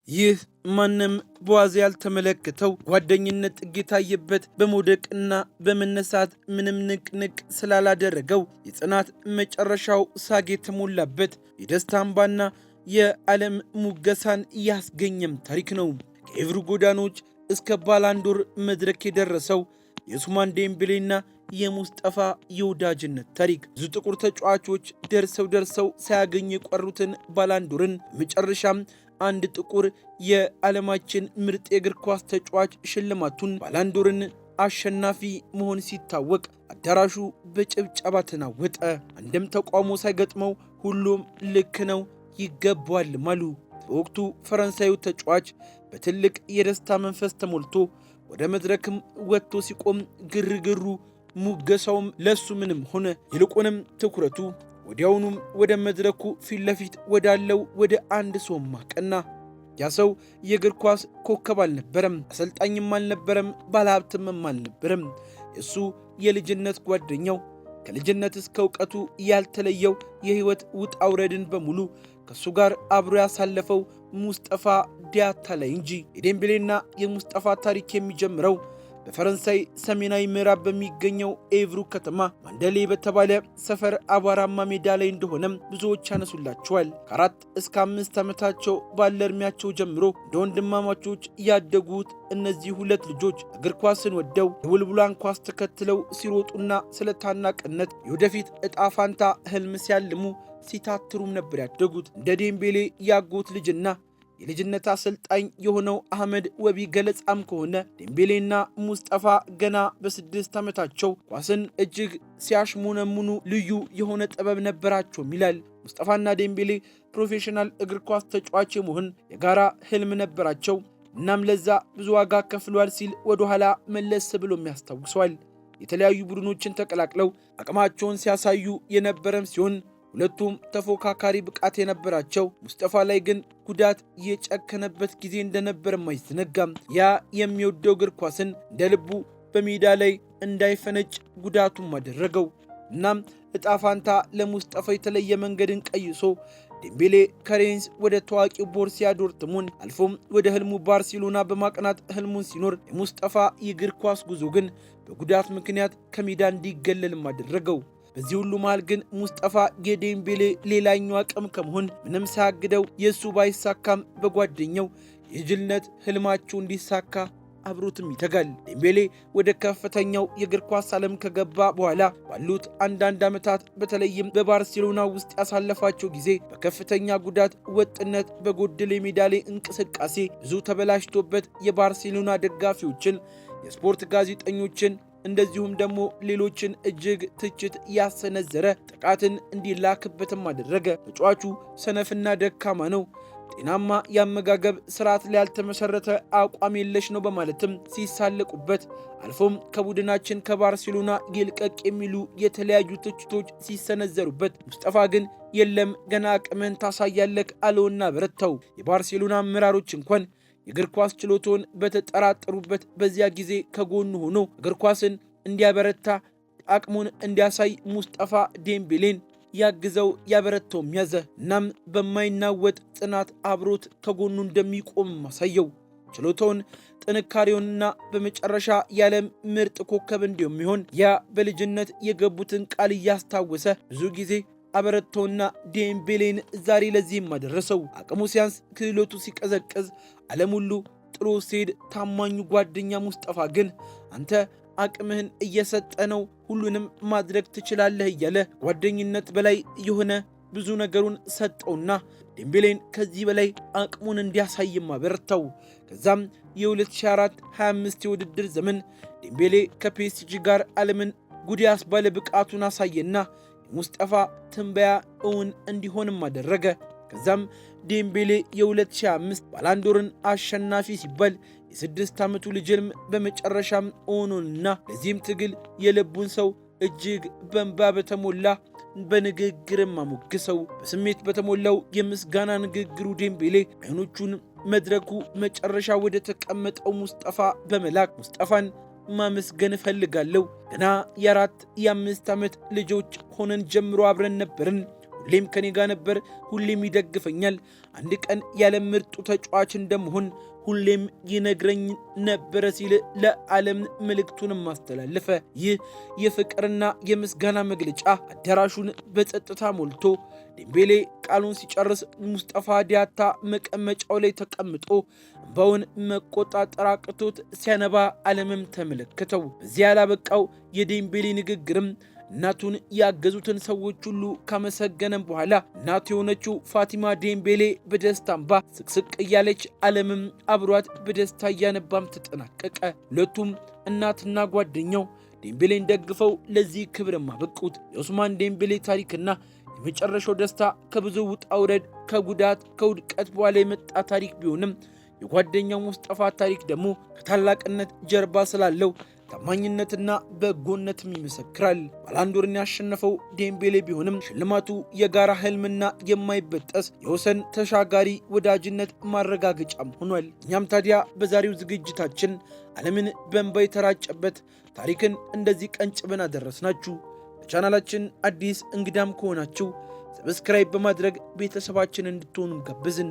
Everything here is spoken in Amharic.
ይህ ማንም በዋዛ ያልተመለከተው ጓደኝነት ጥግ የታየበት በመውደቅና በመነሳት ምንም ንቅንቅ ስላላደረገው የጽናት መጨረሻው ሳግ የተሞላበት የደስታ አምባና የዓለም ሙገሳን ያስገኘም ታሪክ ነው። ከኤቭሩ ጎዳኖች እስከ ባላንዶር መድረክ የደረሰው የኡስማን ዴምቤሌና የሙስጠፋ የወዳጅነት ታሪክ ብዙ ጥቁር ተጫዋቾች ደርሰው ሳያገኙ የቀሩትን ባላንዶርን መጨረሻም አንድ ጥቁር የዓለማችን ምርጥ የእግር ኳስ ተጫዋች ሽልማቱን ባላንዶርን አሸናፊ መሆን ሲታወቅ አዳራሹ በጭብጨባ ተናወጠ። አንድም ተቃውሞ ሳይገጥመው ሁሉም ልክ ነው ይገባዋል ማሉ። በወቅቱ ፈረንሳዩ ተጫዋች በትልቅ የደስታ መንፈስ ተሞልቶ ወደ መድረክም ወጥቶ ሲቆም ግርግሩ ሙገሳውም ለሱ ምንም ሆነ። ይልቁንም ትኩረቱ ወዲያውኑም ወደ መድረኩ ፊት ለፊት ወዳለው ወደ አንድ ሰው ማቀና። ያ ሰው የእግር ኳስ ኮከብ አልነበረም፣ አሰልጣኝም አልነበረም፣ ባለሀብትም አልነበረም። እሱ የልጅነት ጓደኛው ከልጅነት እስከ እውቀቱ ያልተለየው የህይወት ውጣ ውረድን በሙሉ ከሱ ጋር አብሮ ያሳለፈው ሙስጠፋ ዲያታላይ እንጂ። የዴምቤሌና የሙስጠፋ ታሪክ የሚጀምረው በፈረንሳይ ሰሜናዊ ምዕራብ በሚገኘው ኤቭሩ ከተማ ማንደሌ በተባለ ሰፈር አቧራማ ሜዳ ላይ እንደሆነም ብዙዎች ያነሱላቸዋል። ከ4 እስከ 5 ዓመታቸው ባለ እድሜያቸው ጀምሮ እንደ ወንድማማቾች ያደጉት እነዚህ ሁለት ልጆች እግር ኳስን ወደው የቡልቡላን ኳስ ተከትለው ሲሮጡና ስለ ታላቅነት የወደፊት እጣ ፋንታ ህልም ሲያልሙ ሲታትሩም ነበር ያደጉት። እንደ ዴምቤሌ ያጎት ልጅና የልጅነት አሰልጣኝ የሆነው አህመድ ወቢ ገለጻም ከሆነ ዴምቤሌና ሙስጠፋ ገና በ6 ዓመታቸው ኳስን እጅግ ሲያሽሙነሙኑ ልዩ የሆነ ጥበብ ነበራቸውም ይላል። ሙስጠፋና ዴምቤሌ ፕሮፌሽናል እግር ኳስ ተጫዋች የመሆን የጋራ ህልም ነበራቸው። እናም ለዛ ብዙ ዋጋ ከፍሏል ሲል ወደ ኋላ መለስ ብሎም ያስታውሰዋል። የተለያዩ ቡድኖችን ተቀላቅለው አቅማቸውን ሲያሳዩ የነበረም ሲሆን ሁለቱም ተፎካካሪ ብቃት የነበራቸው፣ ሙስጠፋ ላይ ግን ጉዳት የጨከነበት ጊዜ እንደነበረም አይዘነጋም። ያ የሚወደው እግር ኳስን እንደ ልቡ በሜዳ ላይ እንዳይፈነጭ ጉዳቱም አደረገው። እናም እጣ ፋንታ ለሙስጠፋ የተለየ መንገድን ቀይሶ ዴምቤሌ ከሬንስ ወደ ታዋቂው ቦሩሲያ ዶርትሙንድ አልፎም ወደ ህልሙ ባርሴሎና በማቅናት ህልሙን ሲኖር፣ የሙስጠፋ የእግር ኳስ ጉዞ ግን በጉዳት ምክንያት ከሜዳ እንዲገለልም አደረገው። በዚህ ሁሉ መሃል ግን ሙስጠፋ የዴምቤሌ ሌላኛው አቅም ከመሆን ምንም ሳያግደው የእሱ ባይሳካም በጓደኛው የጅልነት ህልማቸው እንዲሳካ አብሮትም ይተጋል። ዴምቤሌ ወደ ከፍተኛው የእግር ኳስ ዓለም ከገባ በኋላ ባሉት አንዳንድ ዓመታት በተለይም በባርሴሎና ውስጥ ያሳለፋቸው ጊዜ በከፍተኛ ጉዳት፣ ወጥነት በጎደለ የሜዳ ላይ እንቅስቃሴ ብዙ ተበላሽቶበት የባርሴሎና ደጋፊዎችን፣ የስፖርት ጋዜጠኞችን እንደዚሁም ደግሞ ሌሎችን እጅግ ትችት ያሰነዘረ ጥቃትን እንዲላክበትም አደረገ። ተጫዋቹ ሰነፍና ደካማ ነው፣ ጤናማ የአመጋገብ ስርዓት ላይ ያልተመሰረተ አቋም የለሽ ነው በማለትም ሲሳለቁበት፣ አልፎም ከቡድናችን ከባርሴሎና ይልቀቅ የሚሉ የተለያዩ ትችቶች ሲሰነዘሩበት፣ ሙስጠፋ ግን የለም ገና አቅምን ታሳያለክ አለውና በረታው። የባርሴሎና አመራሮች እንኳን የእግር ኳስ ችሎታውን በተጠራጠሩበት በዚያ ጊዜ ከጎኑ ሆኖ እግር ኳስን እንዲያበረታ አቅሙን እንዲያሳይ ሙስጠፋ ዴምቤሌን ያግዘው ያበረታውም ያዘ። እናም በማይናወጥ ጽናት አብሮት ከጎኑ እንደሚቆም ማሳየው። ችሎታውን፣ ጥንካሬውንና በመጨረሻ የዓለም ምርጥ ኮከብ እንደሚሆን ያ በልጅነት የገቡትን ቃል እያስታወሰ ብዙ ጊዜ አበረታውና ዴምቤሌን ዛሬ ለዚህም አደረሰው። አቅሙ ሲያንስ፣ ክህሎቱ ሲቀዘቅዝ፣ ዓለም ሁሉ ጥሎ ሲሄድ ታማኙ ጓደኛ ሙስጠፋ ግን አንተ አቅምህን እየሰጠ ነው፣ ሁሉንም ማድረግ ትችላለህ እያለ ጓደኝነት በላይ የሆነ ብዙ ነገሩን ሰጠውና ዴምቤሌን ከዚህ በላይ አቅሙን እንዲያሳይም አበረታው። ከዛም የ2024-25 የውድድር ዘመን ዴምቤሌ ከፒኤስጂ ጋር ዓለምን ጉድ ያስባለ ብቃቱን አሳየና ሙስጠፋ ትንበያ እውን እንዲሆንም አደረገ። ከዛም ዴምቤሌ የ2005 ባላንዶርን አሸናፊ ሲባል የ6 ዓመቱ ልጅም በመጨረሻም ሆኖና ለዚህም ትግል የልቡን ሰው እጅግ በእንባ በተሞላ በንግግርም አሞግሰው። በስሜት በተሞላው የምስጋና ንግግሩ ዴምቤሌ አይኖቹን መድረኩ መጨረሻ ወደ ተቀመጠው ሙስጠፋ በመላክ ሙስጠፋን ማመስገን እፈልጋለሁ። ገና የ4 የ5 ዓመት ልጆች ሆነን ጀምሮ አብረን ነበርን። ሁሌም ከኔ ጋር ነበር፣ ሁሌም ይደግፈኛል። አንድ ቀን ያለ ምርጡ ተጫዋች እንደመሆን ሁሌም ይነግረኝ ነበረ ሲል ለዓለም መልእክቱንም አስተላለፈ። ይህ የፍቅርና የምስጋና መግለጫ አዳራሹን በጸጥታ ሞልቶ ዴምቤሌ ቃሉን ሲጨርስ ሙስጠፋ ዲያታ መቀመጫው ላይ ተቀምጦ እንባውን መቆጣጠር አቅቶት ሲያነባ ዓለምም ተመለከተው። በዚህ ያላበቃው የዴምቤሌ ንግግርም እናቱን ያገዙትን ሰዎች ሁሉ ካመሰገነም በኋላ እናቱ የሆነችው ፋቲማ ዴምቤሌ በደስታ እንባ ስቅስቅ እያለች ዓለምም አብሯት በደስታ እያነባም ተጠናቀቀ። ሁለቱም እናትና ጓደኛው ዴምቤሌን ደግፈው ለዚህ ክብርም አበቁት። የኡስማን ዴምቤሌ ታሪክና የመጨረሻው ደስታ ከብዙ ውጣ ውረድ፣ ከጉዳት፣ ከውድቀት በኋላ የመጣ ታሪክ ቢሆንም የጓደኛው ሙስጠፋ ታሪክ ደግሞ ከታላቅነት ጀርባ ስላለው ታማኝነትና በጎነትም ይመሰክራል። ባላንዶርን ያሸነፈው ዴምቤሌ ቢሆንም ሽልማቱ የጋራ ህልምና የማይበጠስ የወሰን ተሻጋሪ ወዳጅነት ማረጋገጫም ሆኗል። እኛም ታዲያ በዛሬው ዝግጅታችን ዓለምን በእንባ የተራጨበት ታሪክን እንደዚህ ቀንጭበን አደረስናችሁ። ለቻናላችን አዲስ እንግዳም ከሆናችሁ ሰብስክራይብ በማድረግ ቤተሰባችን እንድትሆኑ ጋብዝን።